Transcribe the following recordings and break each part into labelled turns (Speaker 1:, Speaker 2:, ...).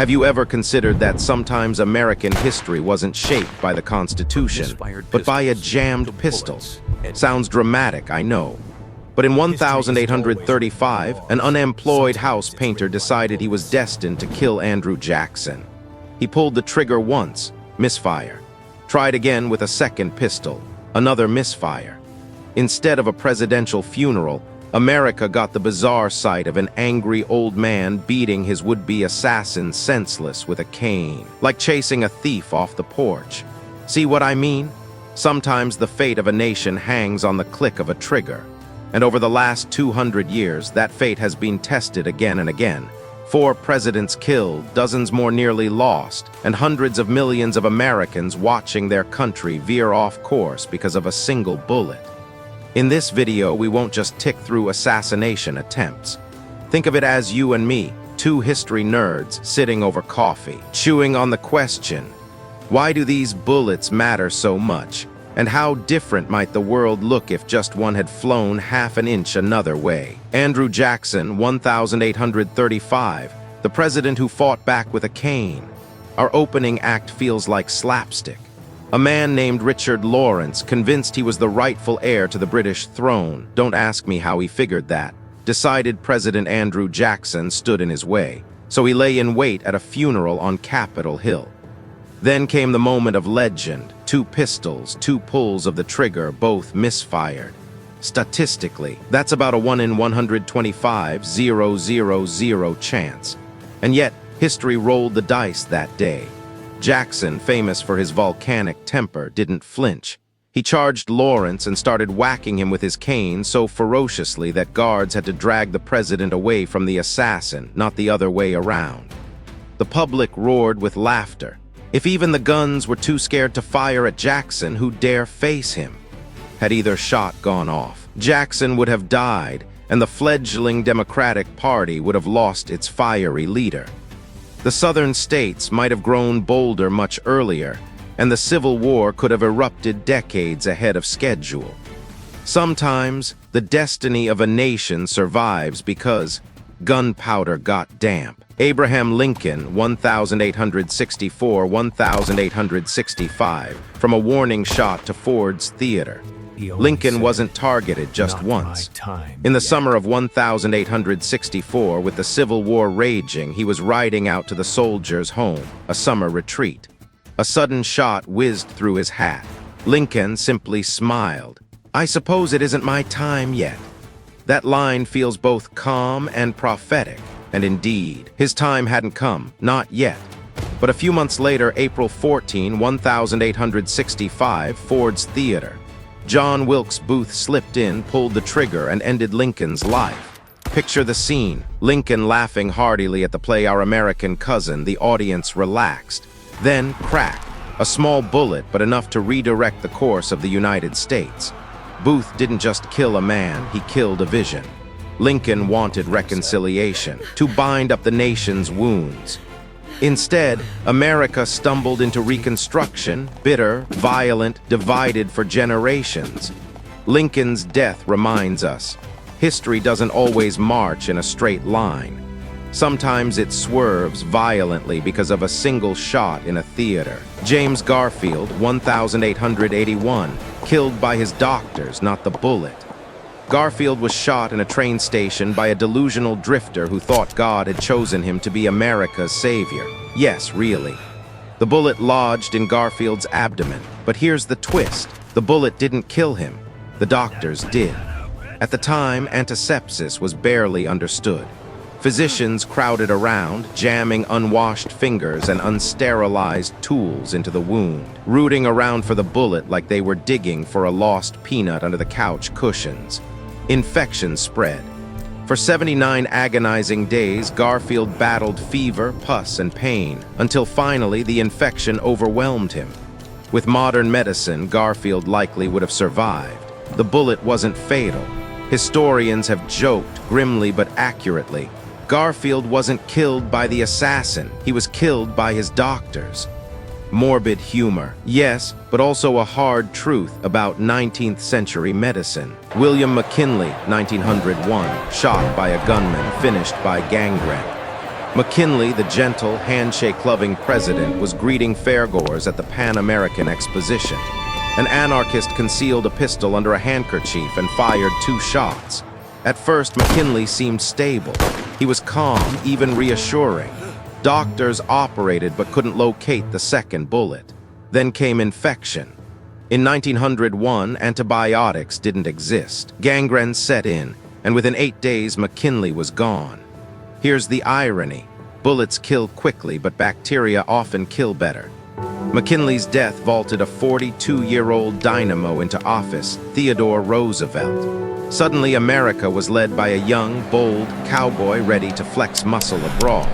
Speaker 1: Have you ever considered that sometimes American history wasn't shaped by the Constitution, but by a jammed pistol? Sounds dramatic, I know. But in 1835, an unemployed house painter decided he was destined to kill Andrew Jackson. He pulled the trigger once, misfire. Tried again with a second pistol, another misfire. Instead of a presidential funeral, America got the bizarre sight of an angry old man beating his would-be assassin senseless with a cane, like chasing a thief off the porch. See what I mean? Sometimes the fate of a nation hangs on the click of a trigger. And over the last 200 years, that fate has been tested again and again. 4 presidents killed, dozens more nearly lost, and hundreds of millions of Americans watching their country veer off course because of a single bullet. In this video, we won't just tick through assassination attempts. Think of it as you and me, 2 history nerds sitting over coffee, chewing on the question, why do these bullets matter so much? And how different might the world look if just one had flown half an inch another way? Andrew Jackson, 1835, the president who fought back with a cane. Our opening act feels like slapstick. A man named Richard Lawrence, convinced he was the rightful heir to the British throne, don't ask me how he figured that, decided President Andrew Jackson stood in his way, so he lay in wait at a funeral on Capitol Hill. Then came the moment of legend, 2 pistols, 2 pulls of the trigger, both misfired. Statistically, that's about a 1 in 125,000 chance. And yet, history rolled the dice that day. Jackson, famous for his volcanic temper, didn't flinch. He charged Lawrence and started whacking him with his cane so ferociously that guards had to drag the president away from the assassin, not the other way around. The public roared with laughter. If even the guns were too scared to fire at Jackson, who'd dare face him? Had either shot gone off, Jackson would have died, and the fledgling Democratic Party would have lost its fiery leader. The southern states might have grown bolder much earlier, and the Civil War could have erupted decades ahead of schedule. Sometimes, the destiny of a nation survives because gunpowder got damp. Abraham Lincoln, 1864–1865, from a warning shot to Ford's Theater. Lincoln wasn't targeted just once. In the summer of 1864, with the Civil War raging, he was riding out to the soldiers' home, a summer retreat. A sudden shot whizzed through his hat. Lincoln simply smiled. "I suppose it isn't my time yet." That line feels both calm and prophetic, and indeed, his time hadn't come, not yet. But a few months later, April 14, 1865, Ford's Theater. John Wilkes Booth slipped in, pulled the trigger, and ended Lincoln's life. Picture the scene, Lincoln laughing heartily at the play Our American Cousin, the audience relaxed. Then, crack, a small bullet, but enough to redirect the course of the United States. Booth didn't just kill a man, he killed a vision. Lincoln wanted reconciliation, to bind up the nation's wounds. Instead, America stumbled into Reconstruction, bitter, violent, divided for generations. Lincoln's death reminds us, history doesn't always march in a straight line. Sometimes it swerves violently because of a single shot in a theater. James Garfield, 1881, killed by his doctors, not the bullet. Garfield was shot in a train station by a delusional drifter who thought God had chosen him to be America's savior. Yes, really. The bullet lodged in Garfield's abdomen. But here's the twist. The bullet didn't kill him. The doctors did. At the time, antisepsis was barely understood. Physicians crowded around, jamming unwashed fingers and unsterilized tools into the wound, rooting around for the bullet like they were digging for a lost peanut under the couch cushions. Infection spread. For 79 agonizing days, Garfield battled fever, pus, and pain, until finally the infection overwhelmed him. With modern medicine, Garfield likely would have survived. The bullet wasn't fatal. Historians have joked, grimly but accurately, Garfield wasn't killed by the assassin, he was killed by his doctors. Morbid humor, yes, but also a hard truth about 19th century medicine. William McKinley, 1901, shot by a gunman, finished by gangrene. McKinley, the gentle, handshake-loving president, was greeting fairgoers at the Pan American Exposition. An anarchist concealed a pistol under a handkerchief and fired 2 shots. At first, McKinley seemed stable. He was calm, even reassuring. Doctors operated but couldn't locate the second bullet. Then came infection. In 1901, antibiotics didn't exist. Gangrene set in, and within 8 days, McKinley was gone. Here's the irony. Bullets kill quickly, but bacteria often kill better. McKinley's death vaulted a 42-year-old dynamo into office, Theodore Roosevelt. Suddenly, America was led by a young, bold cowboy ready to flex muscle abroad.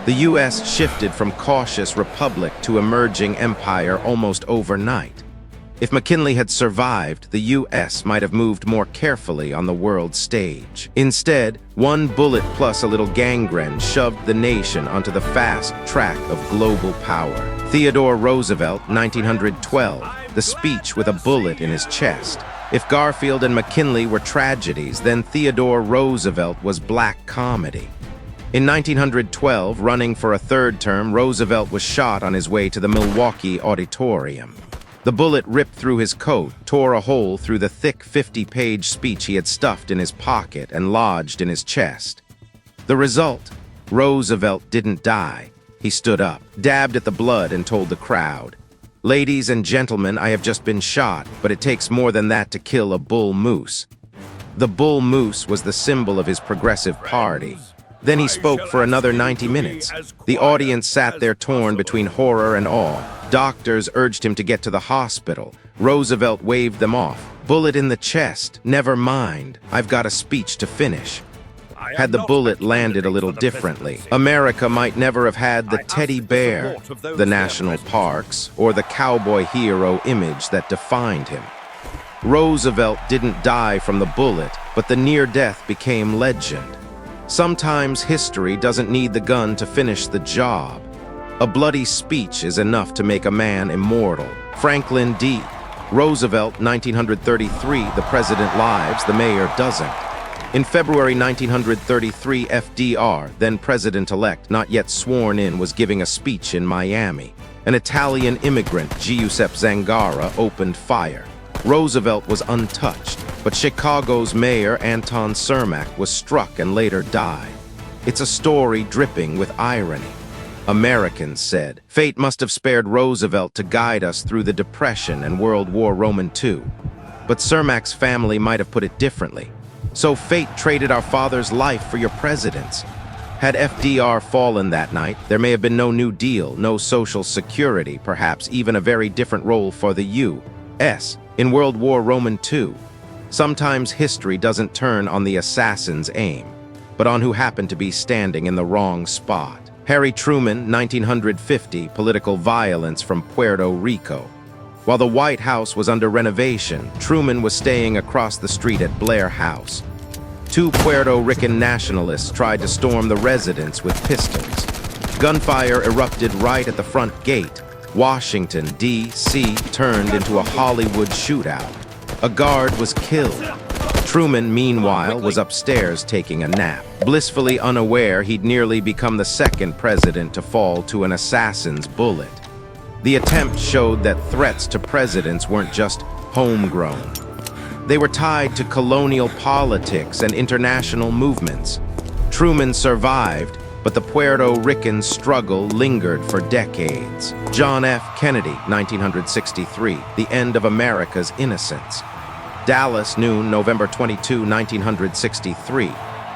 Speaker 1: The U.S. shifted from cautious republic to emerging empire almost overnight. If McKinley had survived, the U.S. might have moved more carefully on the world stage. Instead, 1 bullet plus a little gangrene shoved the nation onto the fast track of global power. Theodore Roosevelt, 1912, the speech with a bullet in his chest. If Garfield and McKinley were tragedies, then Theodore Roosevelt was black comedy. In 1912, running for a 3rd term, Roosevelt was shot on his way to the Milwaukee auditorium. The bullet ripped through his coat, tore a hole through the thick 50-page speech he had stuffed in his pocket and lodged in his chest. The result? Roosevelt didn't die. He stood up, dabbed at the blood, and told the crowd, "Ladies and gentlemen, I have just been shot, but it takes more than that to kill a bull moose." The bull moose was the symbol of his progressive party. Then he spoke for another 90 minutes. The audience sat there torn between horror and awe. Doctors urged him to get to the hospital. Roosevelt waved them off. "Bullet in the chest. Never mind. I've got a speech to finish." Had the bullet landed a little differently, America might never have had the teddy bear, the national parks, or the cowboy hero image that defined him. Roosevelt didn't die from the bullet, but the near death became legend. Sometimes history doesn't need the gun to finish the job. A bloody speech is enough to make a man immortal. Franklin D. Roosevelt, 1933, the president lives, the mayor doesn't. In February 1933, FDR, then president-elect, not yet sworn in, was giving a speech in Miami. An Italian immigrant, Giuseppe Zangara, opened fire. Roosevelt was untouched, but Chicago's mayor, Anton Cermak, was struck and later died. It's a story dripping with irony. Americans said, fate must have spared Roosevelt to guide us through the Depression and World War II. But Cermak's family might have put it differently. So fate traded our father's life for your president's. Had FDR fallen that night, there may have been no New Deal, no Social Security, perhaps even a very different role for the U.S. in World War II. Sometimes history doesn't turn on the assassin's aim, but on who happened to be standing in the wrong spot. Harry Truman, 1950, political violence from Puerto Rico. While the White House was under renovation, Truman was staying across the street at Blair House. 2 Puerto Rican nationalists tried to storm the residence with pistols. Gunfire erupted right at the front gate. Washington, D.C. turned into a Hollywood shootout. A guard was killed. Truman, meanwhile, was upstairs taking a nap, blissfully unaware he'd nearly become the 2nd president to fall to an assassin's bullet. The attempt showed that threats to presidents weren't just homegrown. They were tied to colonial politics and international movements. Truman survived, but the Puerto Rican struggle lingered for decades. John F. Kennedy, 1963, the end of America's innocence. Dallas, noon, November 22, 1963.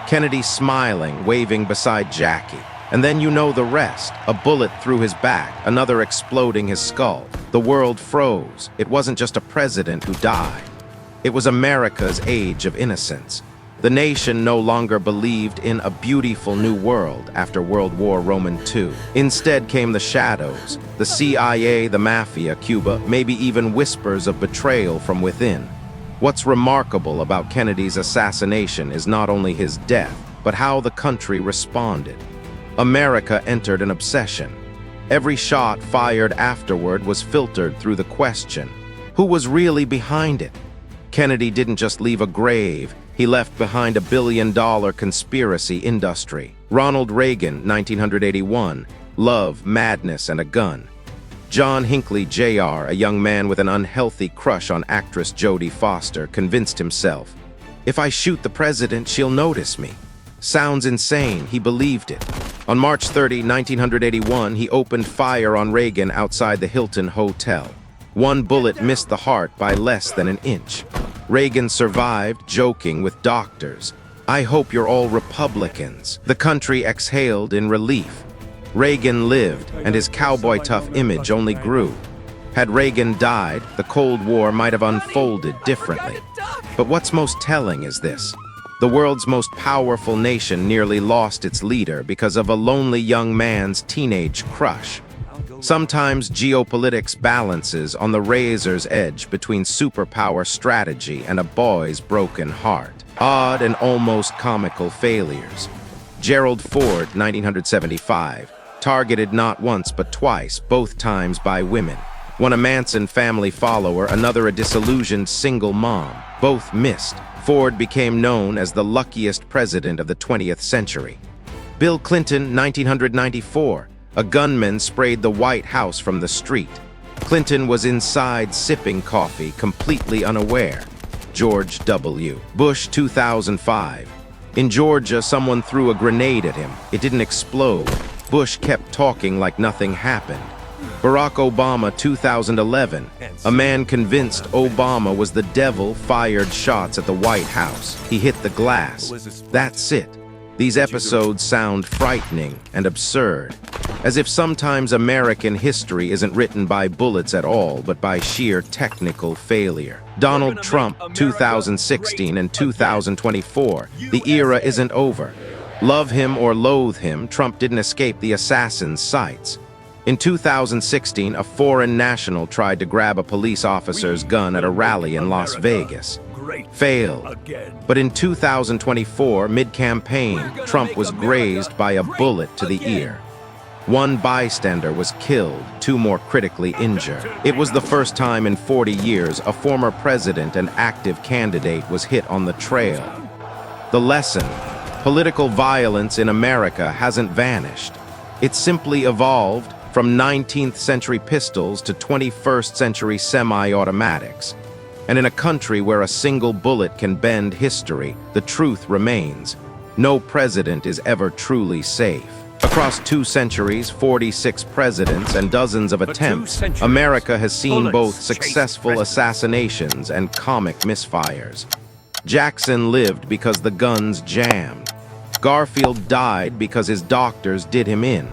Speaker 1: Kennedy smiling, waving beside Jackie. And then you know the rest. A bullet through his back, another exploding his skull. The world froze. It wasn't just a president who died. It was America's age of innocence. The nation no longer believed in a beautiful new world after World War II. Instead came the shadows, the CIA, the mafia, Cuba, maybe even whispers of betrayal from within. What's remarkable about Kennedy's assassination is not only his death, but how the country responded. America entered an obsession. Every shot fired afterward was filtered through the question, who was really behind it? Kennedy didn't just leave a grave, he left behind a billion-dollar conspiracy industry. Ronald Reagan, 1981, Love, Madness, and a Gun. John Hinckley Jr., a young man with an unhealthy crush on actress Jodie Foster, convinced himself, "If I shoot the president, she'll notice me." Sounds insane, he believed it. On March 30, 1981, he opened fire on Reagan outside the Hilton Hotel. One bullet missed the heart by less than an inch. Reagan survived, joking with doctors, "I hope you're all Republicans." The country exhaled in relief. Reagan lived, and his cowboy-tough image only grew. Had Reagan died, the Cold War might have unfolded differently. But what's most telling is this. The world's most powerful nation nearly lost its leader because of a lonely young man's teenage crush. Sometimes geopolitics balances on the razor's edge between superpower strategy and a boy's broken heart. Odd and almost comical failures. Gerald Ford, 1975, targeted not once but twice, both times by women. One a Manson family follower, another a disillusioned single mom. Both missed. Ford became known as the luckiest president of the 20th century. Bill Clinton, 1994. A gunman sprayed the White House from the street. Clinton was inside sipping coffee, completely unaware. George W. Bush, 2005. In Georgia, someone threw a grenade at him. It didn't explode. Bush kept talking like nothing happened. Barack Obama, 2011. A man convinced Obama was the devil fired shots at the White House. He hit the glass. That's it. These episodes sound frightening and absurd, as if sometimes American history isn't written by bullets at all, but by sheer technical failure. Donald Trump, 2016 and 2024. The era isn't over. Love him or loathe him, Trump didn't escape the assassin's sights. In 2016, a foreign national tried to grab a police officer's gun at a rally in Las Vegas. Failed. But in 2024, mid-campaign, Trump was grazed by a bullet to the ear. One bystander was killed, two more critically injured. It was the first time in 40 years a former president and active candidate was hit on the trail. The lesson: political violence in America hasn't vanished. It's simply evolved from 19th century pistols to 21st century semi-automatics. And in a country where a single bullet can bend history, the truth remains: no president is ever truly safe. Across 2 centuries, 46 presidents, and dozens of attempts, America has seen both successful assassinations and comic misfires. Jackson lived because the guns jammed. Garfield died because his doctors did him in.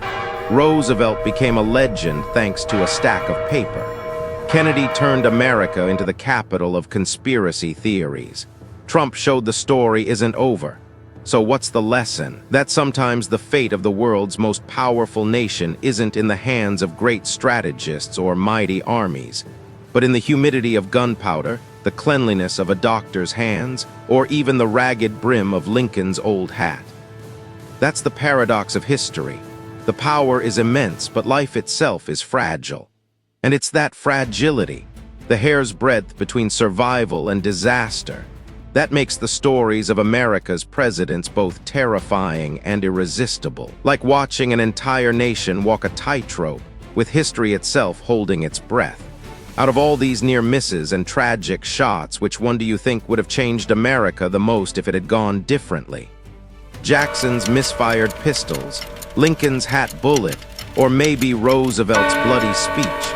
Speaker 1: Roosevelt became a legend thanks to a stack of paper. Kennedy turned America into the capital of conspiracy theories. Trump showed the story isn't over. So what's the lesson? That sometimes the fate of the world's most powerful nation isn't in the hands of great strategists or mighty armies, but in the humidity of gunpowder, the cleanliness of a doctor's hands, or even the ragged brim of Lincoln's old hat. That's the paradox of history. The power is immense, but life itself is fragile. And it's that fragility, the hair's breadth between survival and disaster, that makes the stories of America's presidents both terrifying and irresistible, like watching an entire nation walk a tightrope, with history itself holding its breath. Out of all these near misses and tragic shots, which one do you think would have changed America the most if it had gone differently? Jackson's misfired pistols, Lincoln's hat bullet, or maybe Roosevelt's bloody speech?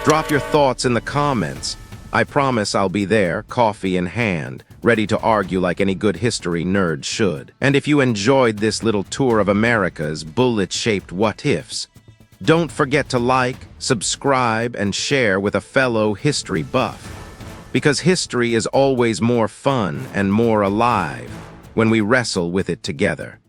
Speaker 1: Drop your thoughts in the comments. I promise I'll be there, coffee in hand, ready to argue like any good history nerd should. And if you enjoyed this little tour of America's bullet-shaped what-ifs, don't forget to like, subscribe, and share with a fellow history buff. Because history is always more fun and more alive when we wrestle with it together.